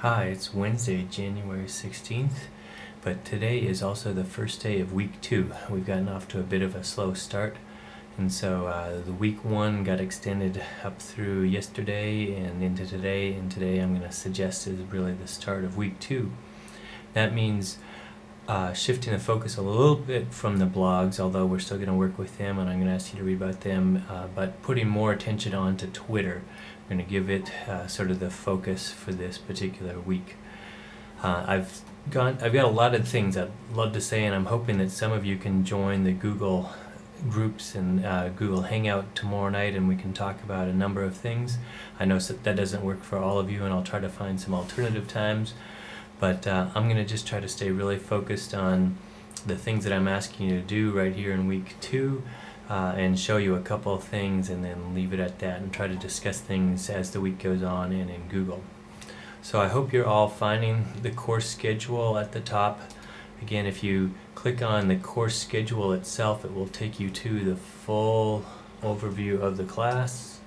Hi, it's Wednesday, January 16th, but today is also the first day of week 2. We've gotten off to a bit of a slow start, and so the week 1 got extended up through yesterday and into today, and today I'm going to suggest is really the start of week 2. That means shifting the focus a little bit from the blogs, although we're still going to work with them and I'm going to ask you to read about them, but putting more attention onto Twitter. I'm going to give it sort of the focus for this particular week. I've got a lot of things I'd love to say, and I'm hoping that some of you can join the Google groups and Google Hangout tomorrow night, and we can talk about a number of things. I know that doesn't work for all of you, and I'll try to find some alternative times. But I'm going to just try to stay really focused on the things that I'm asking you to do right here in week 2 and show you a couple of things and then leave it at that and try to discuss things as the week goes on and in Google. So I hope you're all finding the course schedule at the top. Again, if you click on the course schedule itself, it will take you to the full overview of the class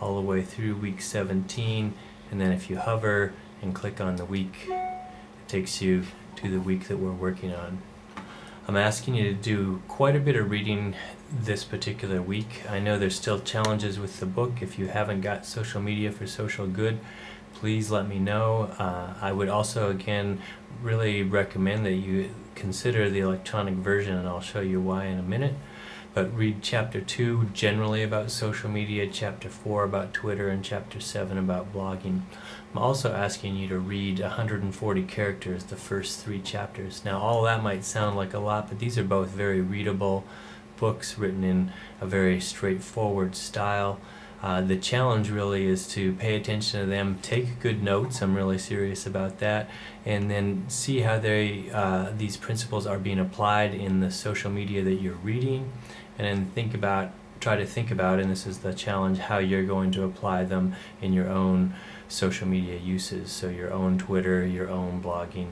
all the way through week 17, and then if you hover and click on the week, it takes you to the week that we're working on. I'm asking you to do quite a bit of reading this particular week. I know there's still challenges with the book. If you haven't got Social Media for Social Good, please let me know. I would also, again, really recommend that you consider the electronic version, and I'll show you why in a minute. But read Chapter 2 generally about social media, Chapter 4 about Twitter, and Chapter 7 about blogging. I'm also asking you to read 140 characters, the first 3 chapters. Now all that might sound like a lot, but these are both very readable books written in a very straightforward style. The challenge really is to pay attention to them, take good notes, I'm really serious about that, and then see how these principles are being applied in the social media that you're reading, and then try to think about, and this is the challenge, how you're going to apply them in your own social media uses. So your own Twitter, your own blogging,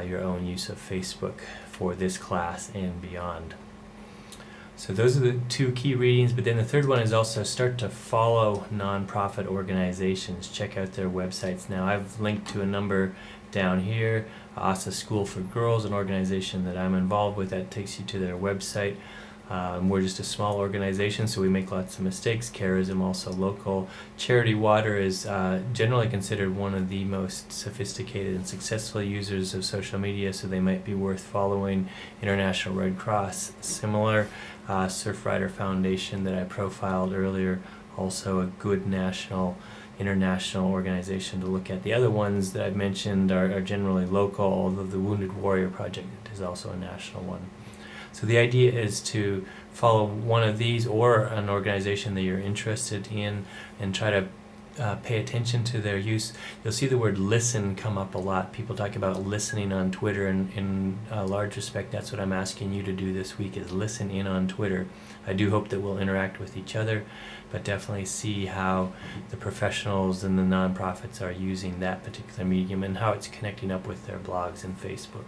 your own use of Facebook for this class and beyond. So those are the 2 key readings, but then the third one is also start to follow nonprofit organizations. Check out their websites now. I've linked to a number down here. ASA School for Girls, an organization that I'm involved with, that takes you to their website. We're just a small organization, so we make lots of mistakes. Charism, also local. Charity Water is generally considered one of the most sophisticated and successful users of social media, so they might be worth following. International Red Cross, similar. Surfrider Foundation that I profiled earlier, also a good international organization to look at. The other ones that I've mentioned are generally local, although the Wounded Warrior Project is also a national one. So the idea is to follow one of these or an organization that you're interested in and try to pay attention to their use. You'll see the word listen come up a lot. People talk about listening on Twitter, and in a large respect that's what I'm asking you to do this week, is listen in on Twitter. I do hope that we'll interact with each other, but definitely see how the professionals and the nonprofits are using that particular medium and how it's connecting up with their blogs and Facebook.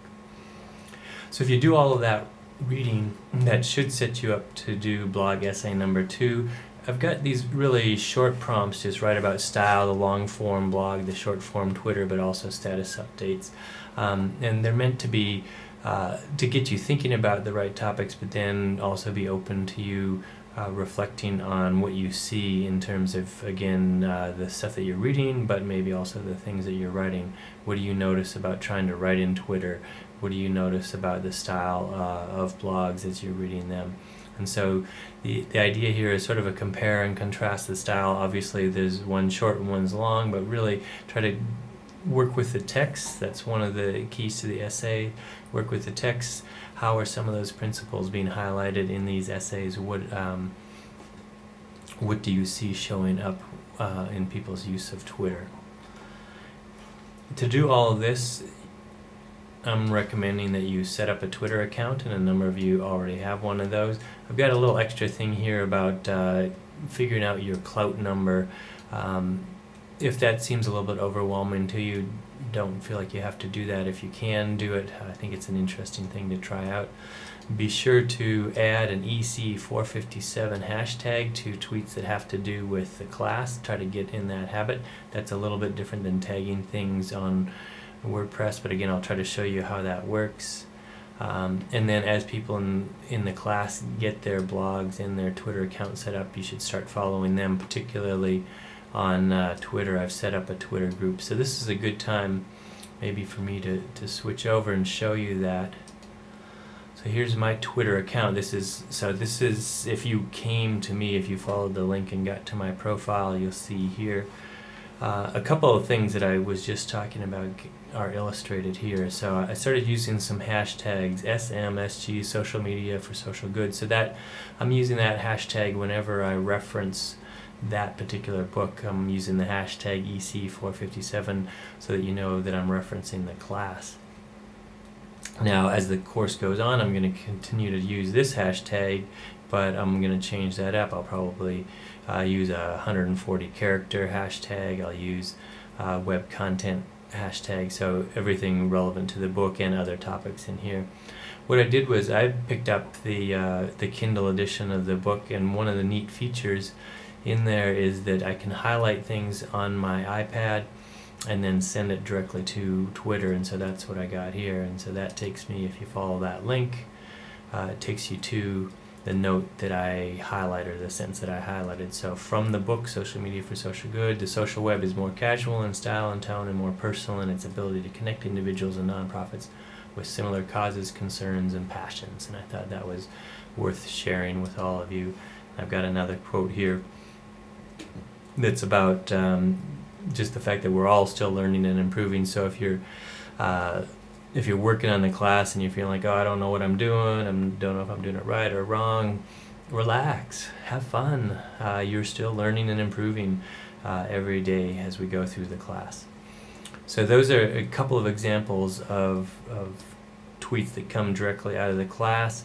So if you do all of that reading, that should set you up to do blog essay number 2. I've got these really short prompts, just write about style, the long form blog, the short form Twitter, but also status updates. And they're meant to be to get you thinking about the right topics, but then also be open to you reflecting on what you see in terms of, again, the stuff that you're reading, but maybe also the things that you're writing. What do you notice about trying to write in Twitter? What do you notice about the style of blogs as you're reading them? And so the idea here is sort of a compare and contrast the style. Obviously there's one short and one's long, but really try to work with the text. That's one of the keys to the essay. Work with the text. How are some of those principles being highlighted in these essays? What do you see showing up in people's use of Twitter? To do all of this, I'm recommending that you set up a Twitter account, and a number of you already have one of those. I've got a little extra thing here about figuring out your clout number. if that seems a little bit overwhelming to you, don't feel like you have to do that. If you can do it, I think it's an interesting thing to try out. Be sure to add an EC457 hashtag to tweets that have to do with the class. Try to get in that habit. That's a little bit different than tagging things on WordPress, but again, I'll try to show you how that works. And then as people in the class get their blogs and their Twitter account set up, you should start following them, particularly on Twitter. I've set up a Twitter group. So this is a good time maybe for me to switch over and show you that. So here's my Twitter account. This is if you came to me, if you followed the link and got to my profile, you'll see here a couple of things that I was just talking about are illustrated here. So I started using some hashtags, SMSG, social media for social good. So that I'm using that hashtag whenever I reference that particular book. I'm using the hashtag EC457 so that you know that I'm referencing the class. Now, as the course goes on, I'm going to continue to use this hashtag, but I'm going to change that up. I'll probably use a 140 character hashtag. I'll use web content hashtag, so everything relevant to the book and other topics in here. What I did was I picked up the Kindle edition of the book, and one of the neat features in there is that I can highlight things on my iPad and then send it directly to Twitter, and so that's what I got here. And so that takes me, if you follow that link, it takes you to the note that I highlighted, or the sentence that I highlighted. So from the book, Social Media for Social Good, the social web is more casual in style and tone and more personal in its ability to connect individuals and nonprofits with similar causes, concerns, and passions. And I thought that was worth sharing with all of you. I've got another quote here that's about just the fact that we're all still learning and improving. So if you're working on the class and you're feeling like, oh, I don't know what I'm doing, I don't know if I'm doing it right or wrong, relax, have fun. You're still learning and improving every day as we go through the class. So those are a couple of examples of tweets that come directly out of the class.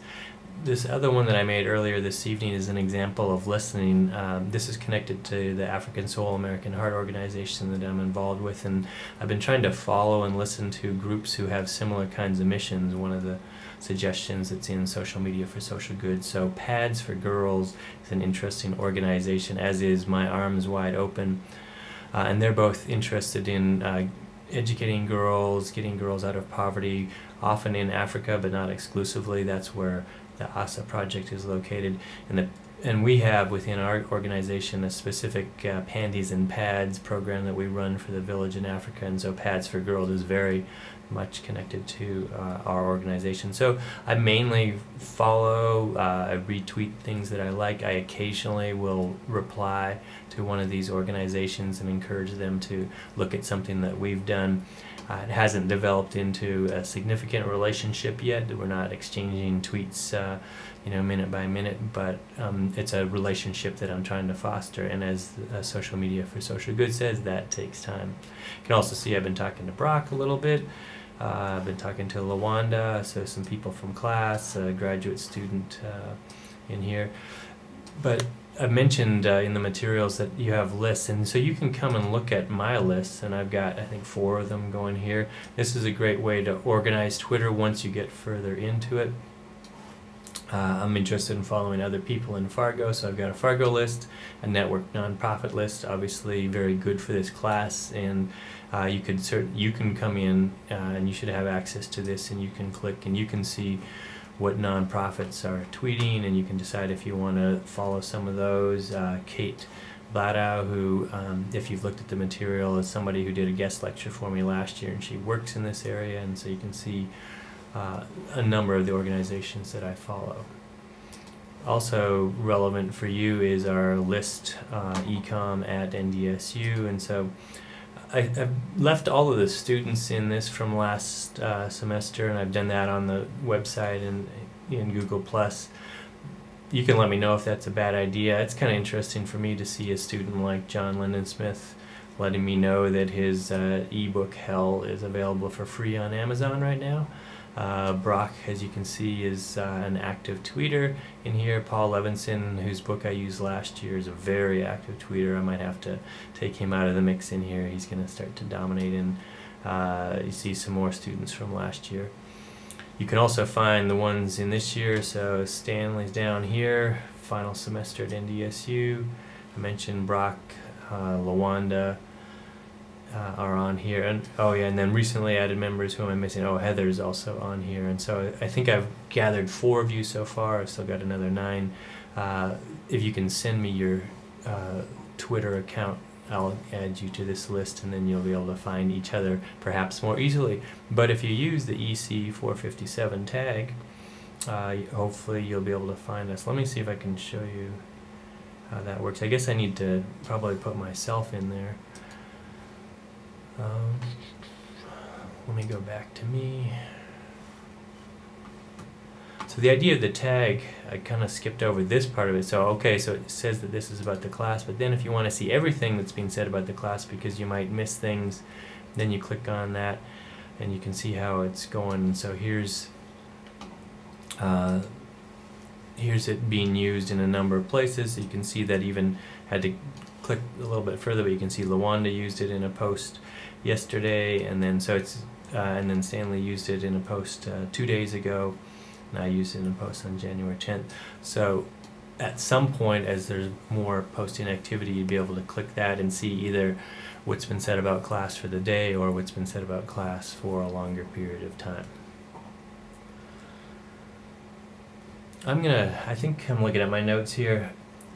This other one that I made earlier this evening is an example of listening. This is connected to the African Soul American Heart organization that I'm involved with, and I've been trying to follow and listen to groups who have similar kinds of missions. One of the suggestions that's in Social Media for Social Good. So Pads for Girls is an interesting organization, as is My Arms Wide Open, and they're both interested in educating girls, getting girls out of poverty, often in Africa, but not exclusively. That's where the ASA project is located, and we have within our organization a specific Panties and Pads program that we run for the village in Africa, and so Pads for Girls is very much connected to our organization. So I mainly follow, I retweet things that I like. I occasionally will reply to one of these organizations and encourage them to look at something that we've done. It hasn't developed into a significant relationship yet. We're not exchanging tweets, minute by minute, but it's a relationship that I'm trying to foster. And as Social Media for Social Good says, that takes time. You can also see I've been talking to Brock a little bit. I've been talking to LaWanda, so some people from class, a graduate student in here. But I mentioned in the materials that you have lists, and so you can come and look at my lists, and I've got, I think, 4 of them going here. This is a great way to organize Twitter once you get further into it. I'm interested in following other people in Fargo, so I've got a Fargo list, a network nonprofit list, obviously very good for this class, and you can come in and you should have access to this, and you can click and you can see what nonprofits are tweeting, and you can decide if you want to follow some of those. Kate Bladow, who, if you've looked at the material, is somebody who did a guest lecture for me last year, and she works in this area, and so you can see a number of the organizations that I follow. Also relevant for you is our list, ecom at NDSU, and so I've left all of the students in this from last semester, and I've done that on the website and in Google+. You can let me know if that's a bad idea. It's kind of interesting for me to see a student like John Lindensmith letting me know that his ebook Hell is available for free on Amazon right now. Brock, as you can see, is an active tweeter in here. Paul Levinson, whose book I used last year, is a very active tweeter. I might have to take him out of the mix in here. He's going to start to dominate, and you see some more students from last year. You can also find the ones in this year, so Stanley's down here, final semester at NDSU. I mentioned Brock, LaWanda are on here, and oh yeah, and then recently added members. Who am I missing? Oh, Heather's also on here, and so I think I've gathered 4 of you so far. I've still got another 9. If you can send me your Twitter account, I'll add you to this list, and then you'll be able to find each other perhaps more easily. But if you use the EC457 tag, hopefully you'll be able to find us. Let me see if I can show you how that works. I guess I need to probably put myself in there. Let me go back to me. So the idea of the tag, I kind of skipped over this part of it. So okay, so it says that this is about the class, but then if you want to see everything that's being said about the class because you might miss things, then you click on that and you can see how it's going. And so here's it being used in a number of places. So you can see that even had to click a little bit further, but you can see LaWanda used it in a post yesterday, and then so it's and then Stanley used it in a post 2 days ago, and I used it in a post on January 10th. So at some point, as there's more posting activity, you'd be able to click that and see either what's been said about class for the day or what's been said about class for a longer period of time. I think I'm looking at my notes here.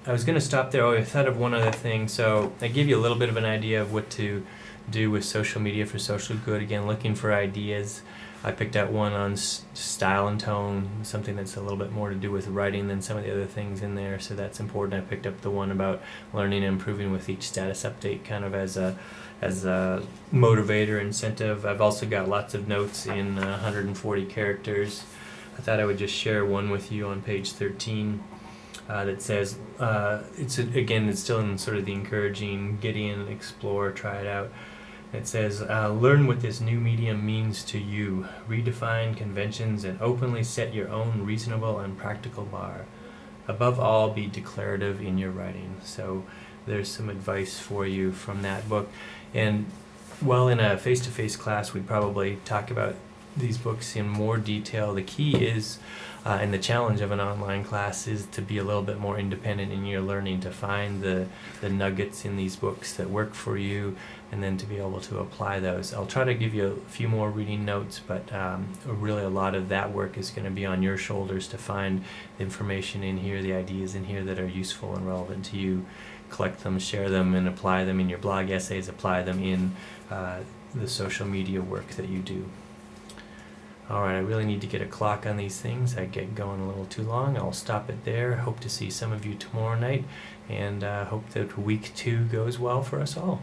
I was going to stop there. Oh, I thought of one other thing. So I gave you a little bit of an idea of what to do with social media for social good. Again, looking for ideas. I picked out one on style and tone, something that's a little bit more to do with writing than some of the other things in there, so that's important. I picked up the one about learning and improving with each status update, kind of as a motivator, incentive. I've also got lots of notes in 140 characters. I thought I would just share one with you on page 13 that says, it's still in sort of the encouraging, get in, explore, try it out. It says, learn what this new medium means to you. Redefine conventions and openly set your own reasonable and practical bar. Above all, be declarative in your writing. So there's some advice for you from that book. And while in a face-to-face class, we'd probably talk about these books in more detail. The key is, and the challenge of an online class is to be a little bit more independent in your learning, to find the nuggets in these books that work for you, and then to be able to apply those. I'll try to give you a few more reading notes, but really a lot of that work is going to be on your shoulders to find the information in here, the ideas in here that are useful and relevant to you. Collect them, share them, and apply them in your blog essays, apply them in the social media work that you do. Alright, I really need to get a clock on these things. I get going a little too long. I'll stop it there. Hope to see some of you tomorrow night, and hope that week 2 goes well for us all.